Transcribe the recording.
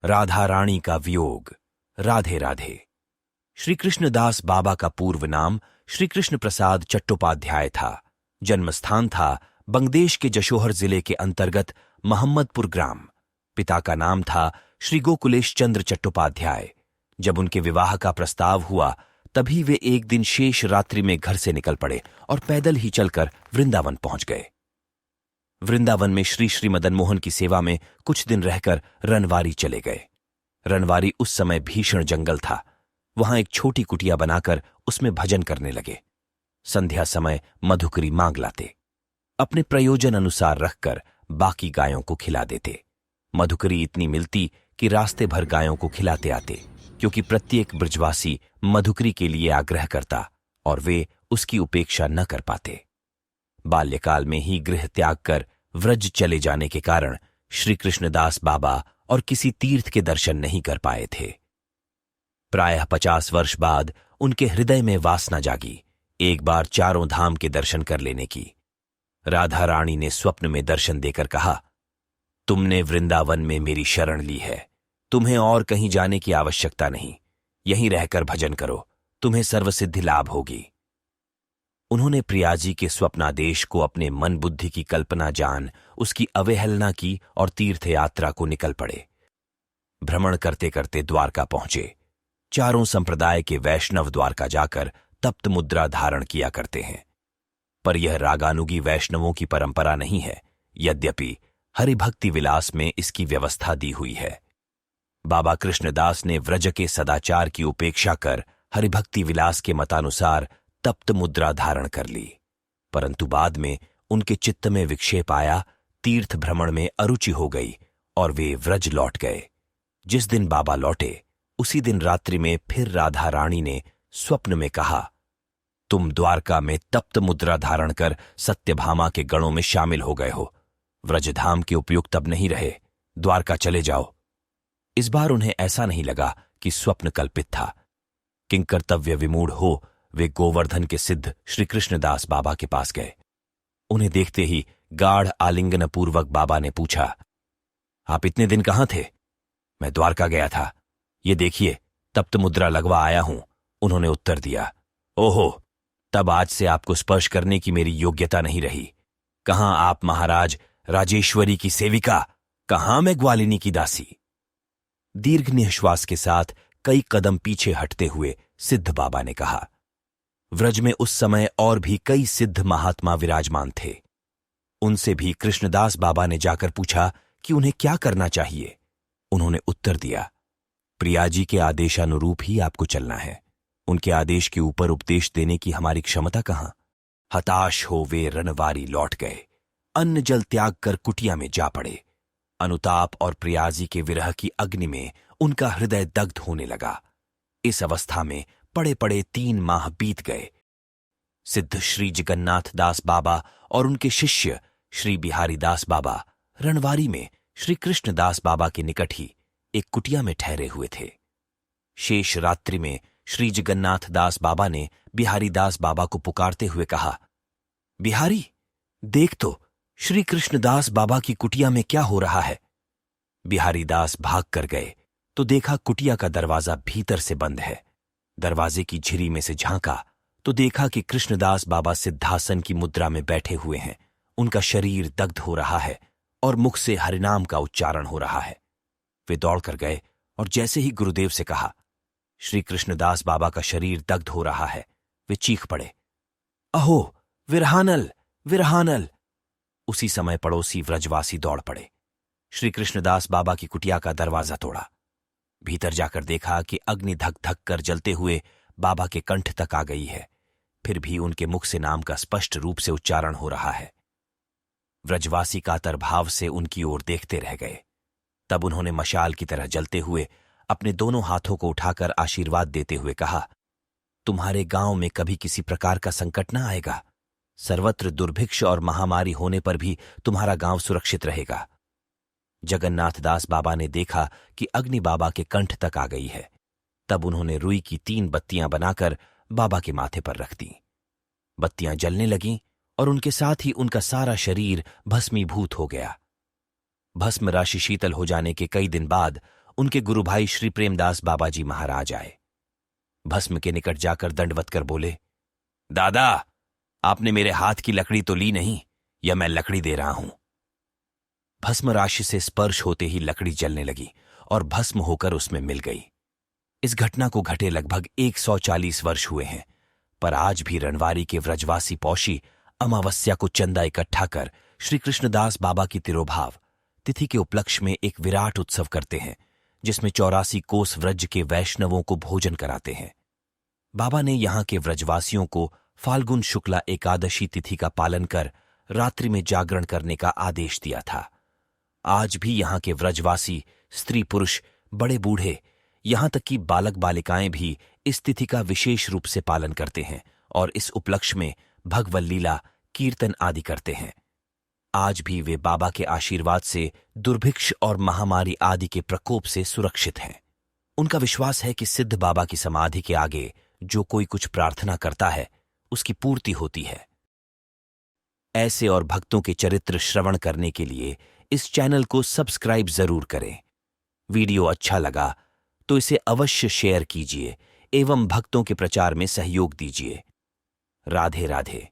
राधा रानी का वियोग। राधे राधे। श्री कृष्णदास बाबा का पूर्व नाम श्री कृष्ण प्रसाद चट्टोपाध्याय था। जन्मस्थान था बंगदेश के जशोहर जिले के अंतर्गत मोहम्मदपुर ग्राम। पिता का नाम था श्री गोकुलेश चंद्र चट्टोपाध्याय। जब उनके विवाह का प्रस्ताव हुआ तभी वे एक दिन शेष रात्रि में घर से निकल पड़े और पैदल ही चलकर वृंदावन पहुंच गए। वृंदावन में श्री श्री मदन मोहन की सेवा में कुछ दिन रहकर रनवारी चले गए। रनवारी उस समय भीषण जंगल था। वहां एक छोटी कुटिया बनाकर उसमें भजन करने लगे। संध्या समय मधुकरी मांग लाते, अपने प्रयोजन अनुसार रखकर बाकी गायों को खिला देते। मधुकरी इतनी मिलती कि रास्ते भर गायों को खिलाते आते, क्योंकि प्रत्येक ब्रजवासी मधुकरी के लिए आग्रह करता और वे उसकी उपेक्षा न कर पाते। बाल्यकाल में ही गृह त्याग कर व्रज चले जाने के कारण श्री कृष्णदास बाबा और किसी तीर्थ के दर्शन नहीं कर पाए थे। प्रायः 50 वर्ष बाद उनके हृदय में वासना जागी, एक बार चारों धाम के दर्शन कर लेने की। राधा रानी ने स्वप्न में दर्शन देकर कहा, तुमने वृंदावन में मेरी शरण ली है, तुम्हें और कहीं जाने की आवश्यकता नहीं, यहीं रहकर भजन करो, तुम्हें सर्वसिद्धि लाभ होगी। उन्होंने प्रियाजी के स्वप्नादेश को अपने मन बुद्धि की कल्पना जान उसकी अवहेलना की और तीर्थ यात्रा को निकल पड़े। भ्रमण करते करते द्वारका पहुंचे। चारों संप्रदाय के वैष्णव द्वारका जाकर तप्त मुद्रा धारण किया करते हैं, पर यह रागानुगी वैष्णवों की परंपरा नहीं है, यद्यपि हरिभक्ति विलास में इसकी व्यवस्था दी हुई है। बाबा कृष्णदास ने व्रज के सदाचार की उपेक्षा कर हरिभक्ति विलास के मतानुसार तप्त मुद्रा धारण कर ली, परंतु बाद में उनके चित्त में विक्षेप आया, तीर्थ भ्रमण में अरुचि हो गई और वे व्रज लौट गए। जिस दिन बाबा लौटे उसी दिन रात्रि में फिर राधा रानी ने स्वप्न में कहा, तुम द्वारका में तप्त मुद्रा धारण कर सत्यभामा के गणों में शामिल हो गए हो, व्रजधाम के उपयुक्त अब नहीं रहे, द्वारका चले जाओ। इस बार उन्हें ऐसा नहीं लगा कि स्वप्न कल्पित था। किंकर्तव्य विमूढ़ हो वे गोवर्धन के सिद्ध श्री कृष्णदास बाबा के पास गए। उन्हें देखते ही गाढ़ आलिंगन पूर्वक बाबा ने पूछा, आप इतने दिन कहां थे? मैं द्वारका गया था, ये देखिए तप्त मुद्रा लगवा आया हूं, उन्होंने उत्तर दिया। ओहो, तब आज से आपको स्पर्श करने की मेरी योग्यता नहीं रही। कहां आप महाराज राजेश्वरी की सेविका, कहां मैं ग्वालिनी की दासी। दीर्घ निःश्वास के साथ कई कदम पीछे हटते हुए सिद्ध बाबा ने कहा, व्रज में उस समय और भी कई सिद्ध महात्मा विराजमान थे। उनसे भी कृष्णदास बाबा ने जाकर पूछा कि उन्हें क्या करना चाहिए। उन्होंने उत्तर दिया, प्रियाजी के आदेशानुरूप ही आपको चलना है, उनके आदेश के ऊपर उपदेश देने की हमारी क्षमता कहां। हताश हो वे रनवारी लौट गए, अन्न जल त्याग कर कुटिया में जा पड़े। अनुताप और प्रियाजी के विरह की अग्नि में उनका हृदय दग्ध होने लगा। इस अवस्था में पड़े पड़े 3 माह बीत गए। सिद्ध श्री जगन्नाथ दास बाबा और उनके शिष्य श्री बिहारी दास बाबा रनवारी में श्री कृष्णदास बाबा के निकट ही एक कुटिया में ठहरे हुए थे। शेष रात्रि में श्री जगन्नाथ दास बाबा ने बिहारी दास बाबा को पुकारते हुए कहा, बिहारी, देख तो श्री कृष्णदास बाबा की कुटिया में क्या हो रहा है। बिहारी दास भाग कर गए तो देखा कुटिया का दरवाजा भीतर से बंद है। दरवाजे की झिरी में से झांका तो देखा कि कृष्णदास बाबा सिद्धासन की मुद्रा में बैठे हुए हैं। उनका शरीर दग्ध हो रहा है और मुख से हरिनाम का उच्चारण हो रहा है। वे दौड़कर गए और जैसे ही गुरुदेव से कहा, श्री कृष्णदास बाबा का शरीर दग्ध हो रहा है, वे चीख पड़े, अहो विरहानल, विरहानल। उसी समय पड़ोसी व्रजवासी दौड़ पड़े। श्री कृष्णदास बाबा की कुटिया का दरवाजा तोड़ा। भीतर जाकर देखा कि अग्नि धक धक कर जलते हुए बाबा के कंठ तक आ गई है, फिर भी उनके मुख से नाम का स्पष्ट रूप से उच्चारण हो रहा है। व्रजवासी कातर भाव से उनकी ओर देखते रह गए। तब उन्होंने मशाल की तरह जलते हुए अपने दोनों हाथों को उठाकर आशीर्वाद देते हुए कहा, तुम्हारे गांव में कभी किसी प्रकार का संकट न आएगा। सर्वत्र दुर्भिक्ष और महामारी होने पर भी तुम्हारा गांव सुरक्षित रहेगा। जगन्नाथ दास बाबा ने देखा कि अग्नि बाबा के कंठ तक आ गई है। तब उन्होंने रुई की 3 बत्तियां बनाकर बाबा के माथे पर रख दी। बत्तियां जलने लगीं और उनके साथ ही उनका सारा शरीर भस्मीभूत हो गया। भस्म राशि शीतल हो जाने के कई दिन बाद उनके गुरु भाई श्री प्रेमदास बाबा जी महाराज आए। भस्म के निकट जाकर दंडवत कर बोले, दादा, आपने मेरे हाथ की लकड़ी तो ली नहीं, या मैं लकड़ी दे रहा हूं। भस्म राशि से स्पर्श होते ही लकड़ी जलने लगी और भस्म होकर उसमें मिल गई। इस घटना को घटे लगभग 140 वर्ष हुए हैं, पर आज भी रणवारी के व्रजवासी पौषी अमावस्या को चंदा इकट्ठा कर श्री कृष्णदास बाबा की तिरोभाव तिथि के उपलक्ष्य में एक विराट उत्सव करते हैं, जिसमें 84 कोस व्रज के वैष्णवों को भोजन कराते हैं। बाबा ने यहां के व्रजवासियों को फाल्गुन शुक्ला एकादशी तिथि का पालन कर रात्रि में जागरण करने का आदेश दिया था। आज भी यहां के व्रजवासी स्त्री पुरुष, बड़े बूढ़े, यहां तक कि बालक बालिकाएं भी इस तिथि का विशेष रूप से पालन करते हैं और इस उपलक्ष्य में भगवत लीला, कीर्तन आदि करते हैं। आज भी वे बाबा के आशीर्वाद से दुर्भिक्ष और महामारी आदि के प्रकोप से सुरक्षित हैं। उनका विश्वास है कि सिद्ध बाबा की समाधि के आगे जो कोई कुछ प्रार्थना करता है उसकी पूर्ति होती है। ऐसे और भक्तों के चरित्र श्रवण करने के लिए इस चैनल को सब्सक्राइब जरूर करें। वीडियो अच्छा लगा तो इसे अवश्य शेयर कीजिए एवं भक्तों के प्रचार में सहयोग दीजिए। राधे राधे।